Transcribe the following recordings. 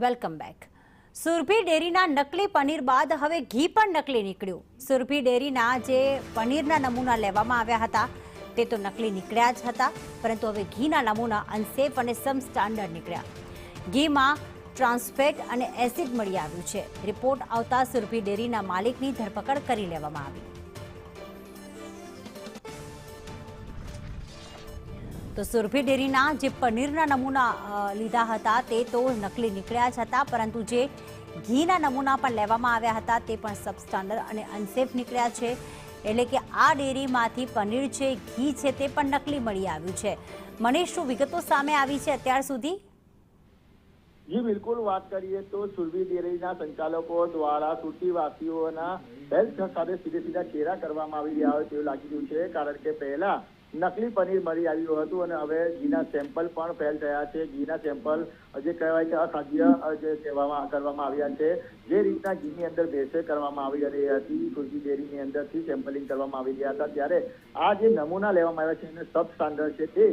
Welcome back. Surabhi ડેરીના નકલી પનીર બાદ હવે ઘી પણ નકલી નીકળ્યું. સુરભી ડેરીના જે પનીરના નમૂના લેવામાં આવ્યા હતા તે તો નકલી નીકળ્યા જ હતા, પરંતુ હવે ઘીના નમૂના અનસેફ અને સબ સ્ટાન્ડર્ડ નીકળ્યા. ઘીમાં ટ્રાન્સફેટ અને એસિડ મળી આવ્યું છે. રિપોર્ટ આવતા સુરભી ડેરીના માલિકની ધરપકડ કરી લેવામાં આવી. તો સુરભી ડેરીના જે પનીરના નમૂના લીધા હતા તે તો નકલી નીકળ્યા જ હતા, પરંતુ જે ઘીના નમૂના પણ લેવામાં આવ્યા હતા તે પણ સબસ્ટાન્ડર્ડ અને અનસેફ નીકળ્યા છે. એટલે કે આ ડેરીમાંથી પનીર છે, ઘી છે તે પણ નકલી મળી આવ્યું છે. મનીષ, શું વિગતો સામે આવી છે અત્યાર સુધી? જી બિલકુલ, વાત કરીએ તો સુરભી ડેરીના સંચાલકો દ્વારા સુરતીવાસીઓના હેલ્થ સાથે સીધા ચેરા કરવામાં આવી રહ્યા હોય તેવું લાગી રહ્યું છે. કારણ કે પહેલા નકલી પનીર મળી આવ્યું હતું અને હવે ઘીના સેમ્પલ પણ ફેલ થયા છે. ઘીના સેમ્પલ જે કહેવાય કે અખાદ્ય જે કરવામાં આવ્યા છે. જે રીતના ઘીની અંદર ભેળસેળ કરવામાં આવી રહી હતી, સુરભી ડેરીની અંદરથી સેમ્પલિંગ કરવામાં આવી રહ્યા હતા, ત્યારે આ જે નમૂના લેવામાં આવ્યા છે અને સબ સ્ટાન્ડર્ડ છે તે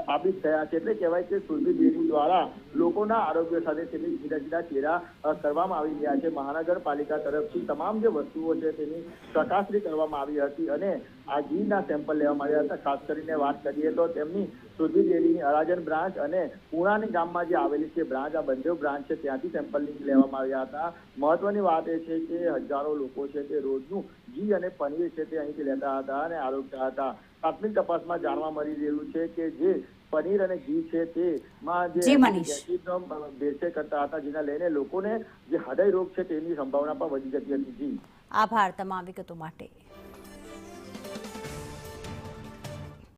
સાબિત થયા છે. એટલે કહેવાય કે સુરભી ડેરી દ્વારા લોકોના આરોગ્ય સાથે સીધા ચેરા કરવામાં આવી રહ્યા છે. મહાનગરપાલિકા તરફથી તમામ જે વસ્તુઓ છે તેની ચકાસણી કરવામાં આવી હતી અને આ ઘીના સેમ્પલ લેવામાં આવ્યા હતા. ખાસ કરીને વાત કરીએ તો તેમની સુરભી ડેરીની અરાજન બ્રાન્ચ અને પુણાની ગામમાં જે આવેલી છે બ્રાન્ચ, આ બંને બ્રાન્ચ છે ત્યાંથી સેમ્પલ લેવામાં આવ્યા હતા. મહત્વની વાત એ છે કે હજારો લોકો છે તે રોજનું ઘી અને પનીર છે તે અહીંથી લેતા હતા અને આરોગતા હતા. પ્રાથમિક તપાસમાં જાણવા મળી રહ્યું છે કે જે પનીર અને ઘી છે તેમાં જે ભેળસેળ કરતા હતા, જેના લઈને લોકોને જે હૃદય રોગ છે તેની સંભાવના પણ વધી જતી હતી. આભાર તમામ વિગતો માટે.